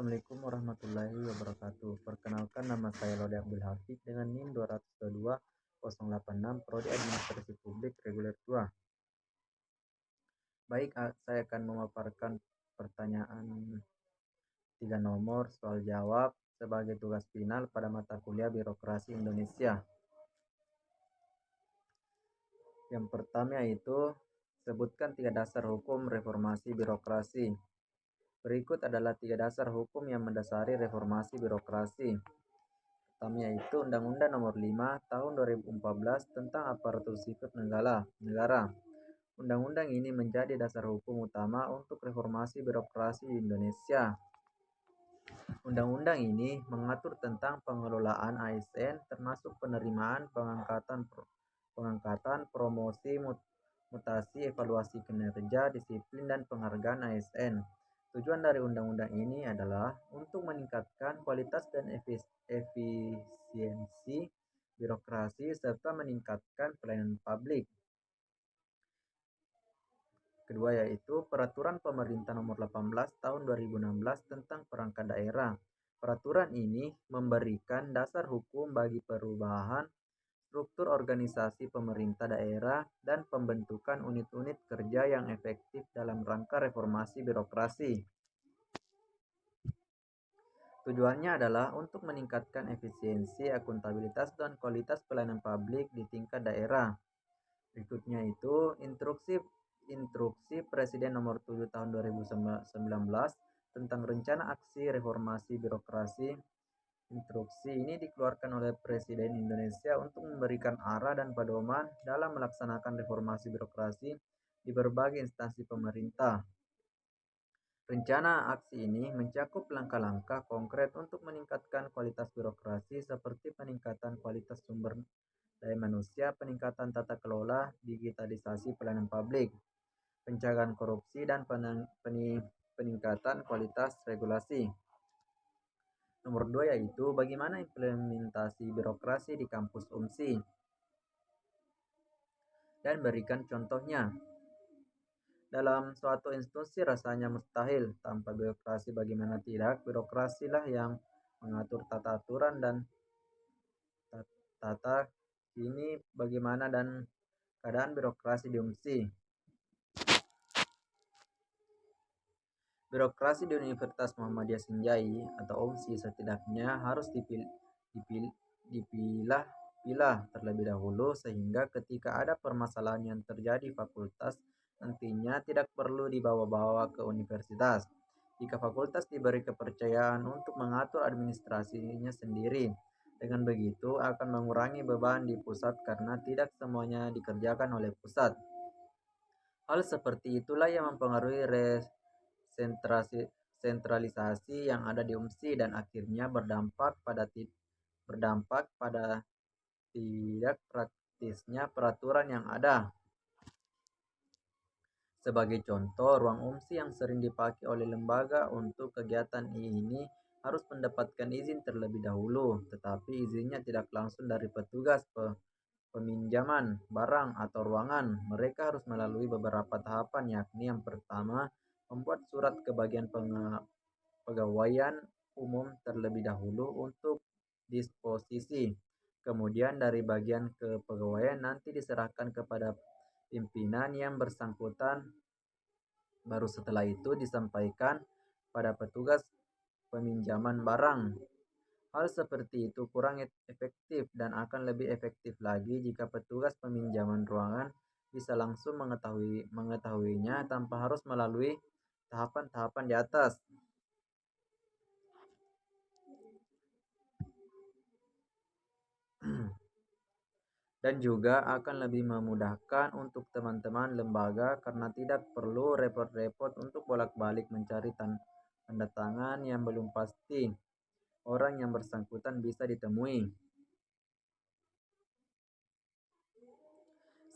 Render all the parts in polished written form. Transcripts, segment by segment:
Assalamualaikum warahmatullahi wabarakatuh. Perkenalkan, nama saya Lode Abdul Hafid dengan NIM 222.086 Prodi Administrasi Publik Reguler 2. Baik, saya akan memaparkan pertanyaan 3 nomor soal jawab sebagai tugas final pada mata kuliah Birokrasi Indonesia. Yang pertama yaitu sebutkan 3 dasar hukum reformasi birokrasi. Berikut adalah 3 dasar hukum yang mendasari reformasi birokrasi. Pertama yaitu Undang-Undang Nomor 5 Tahun 2014 tentang Aparatur Sipil Negara. Undang-undang ini menjadi dasar hukum utama untuk reformasi birokrasi di Indonesia. Undang-undang ini mengatur tentang pengelolaan ASN termasuk penerimaan, pengangkatan, promosi, mutasi, evaluasi kinerja, disiplin, dan penghargaan ASN. Tujuan dari undang-undang ini adalah untuk meningkatkan kualitas dan efisiensi birokrasi serta meningkatkan pelayanan publik. Kedua yaitu Peraturan Pemerintah Nomor 18 Tahun 2016 tentang Perangkat Daerah. Peraturan ini memberikan dasar hukum bagi perubahan struktur organisasi pemerintah daerah dan pembentukan unit-unit kerja yang efektif dalam rangka reformasi birokrasi. Tujuannya adalah untuk meningkatkan efisiensi, akuntabilitas, dan kualitas pelayanan publik di tingkat daerah. Berikutnya itu Instruksi Presiden Nomor 7 Tahun 2019 tentang Rencana Aksi Reformasi Birokrasi. Instruksi ini dikeluarkan oleh Presiden Indonesia untuk memberikan arah dan pedoman dalam melaksanakan reformasi birokrasi di berbagai instansi pemerintah. Rencana aksi ini mencakup langkah-langkah konkret untuk meningkatkan kualitas birokrasi seperti peningkatan kualitas sumber daya manusia, peningkatan tata kelola, digitalisasi pelayanan publik, pencegahan korupsi, dan peningkatan kualitas regulasi. Nomor 2 yaitu bagaimana implementasi birokrasi di kampus UMSI. Dan berikan contohnya. Dalam suatu institusi rasanya mustahil tanpa birokrasi, bagaimana tidak? Birokrasilah yang mengatur tata aturan dan tata kini bagaimana dan keadaan birokrasi di UMSI. Birokrasi di Universitas Muhammadiyah Senjai atau UMSI setidaknya harus dipilah terlebih dahulu sehingga ketika ada permasalahan yang terjadi fakultas nantinya tidak perlu dibawa-bawa ke universitas. Jika fakultas diberi kepercayaan untuk mengatur administrasinya sendiri, dengan begitu akan mengurangi beban di pusat karena tidak semuanya dikerjakan oleh pusat. Hal seperti itulah yang mempengaruhi sentralisasi yang ada di UMSI dan akhirnya berdampak pada tidak praktisnya peraturan yang ada. Sebagai contoh, ruang UMSI yang sering dipakai oleh lembaga untuk kegiatan ini harus mendapatkan izin terlebih dahulu, tetapi izinnya tidak langsung dari petugas peminjaman barang atau ruangan. Mereka harus melalui beberapa tahapan, yakni yang pertama, membuat surat ke bagian pegawaian umum terlebih dahulu untuk disposisi. Kemudian dari bagian kepegawaian nanti diserahkan kepada pimpinan yang bersangkutan. Baru setelah itu disampaikan pada petugas peminjaman barang. Hal seperti itu kurang efektif dan akan lebih efektif lagi jika petugas peminjaman ruangan bisa langsung mengetahuinya tanpa harus melalui tahapan-tahapan di atas. Dan juga akan lebih memudahkan untuk teman-teman lembaga karena tidak perlu repot-repot untuk bolak-balik mencari tanda tangan yang belum pasti. Orang yang bersangkutan bisa ditemui.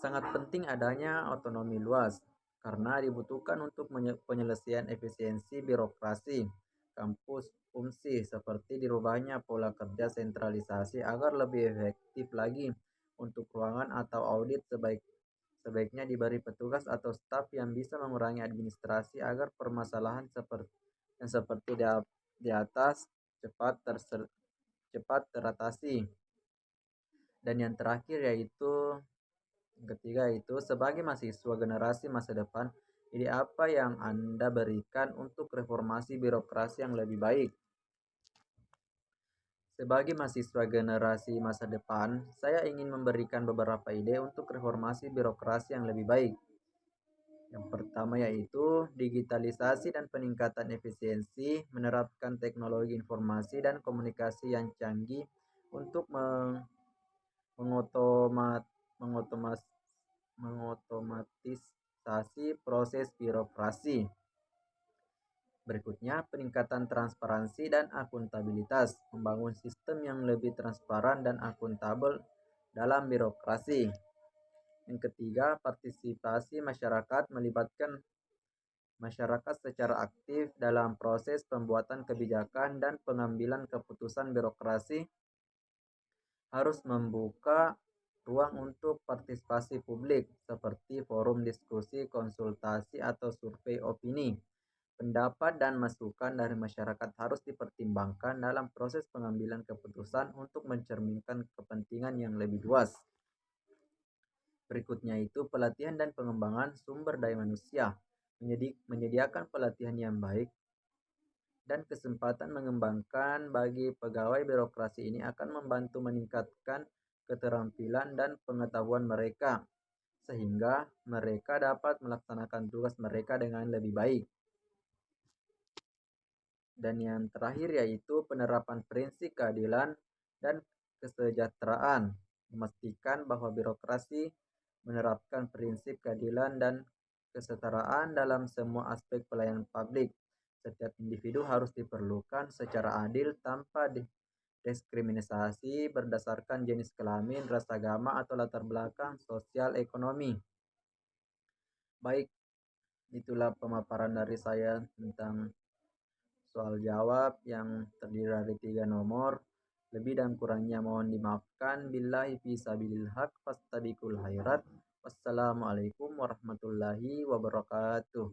Sangat penting adanya otonomi luas karena dibutuhkan untuk penyelesaian efisiensi birokrasi kampus UMSI seperti dirubahnya pola kerja sentralisasi agar lebih efektif lagi. Untuk ruangan atau audit sebaiknya diberi petugas atau staf yang bisa mengurangi administrasi agar permasalahan seperti di atas cepat teratasi. Dan yang terakhir yaitu yang ketiga yaitu sebagai mahasiswa generasi masa depan, ide apa yang Anda berikan untuk reformasi birokrasi yang lebih baik? Sebagai mahasiswa generasi masa depan, saya ingin memberikan beberapa ide untuk reformasi birokrasi yang lebih baik. Yang pertama yaitu digitalisasi dan peningkatan efisiensi, menerapkan teknologi informasi dan komunikasi yang canggih untuk mengotomat, mengotomas- mengotomatisasi proses birokrasi. Berikutnya, peningkatan transparansi dan akuntabilitas, membangun sistem yang lebih transparan dan akuntabel dalam birokrasi. Yang ketiga, partisipasi masyarakat, melibatkan masyarakat secara aktif dalam proses pembuatan kebijakan dan pengambilan keputusan birokrasi harus membuka ruang untuk partisipasi publik seperti forum diskusi, konsultasi, atau survei opini. Pendapat dan masukan dari masyarakat harus dipertimbangkan dalam proses pengambilan keputusan untuk mencerminkan kepentingan yang lebih luas. Berikutnya itu pelatihan dan pengembangan sumber daya manusia. Menyediakan pelatihan yang baik dan kesempatan mengembangkan bagi pegawai birokrasi ini akan membantu meningkatkan keterampilan dan pengetahuan mereka, sehingga mereka dapat melaksanakan tugas mereka dengan lebih baik. Dan yang terakhir yaitu penerapan prinsip keadilan dan kesejahteraan, memastikan bahwa birokrasi menerapkan prinsip keadilan dan kesetaraan dalam semua aspek pelayanan publik. Setiap individu harus diperlukan secara adil tanpa diskriminasi berdasarkan jenis kelamin, ras, agama, atau latar belakang sosial ekonomi. Baik, itulah pemaparan dari saya tentang soal jawab yang terdiri dari 3 nomor. Lebih dan kurangnya mohon dimaafkan. Billahi fisabilil haq fastabiqul khairat. Wassalamualaikum warahmatullahi wabarakatuh.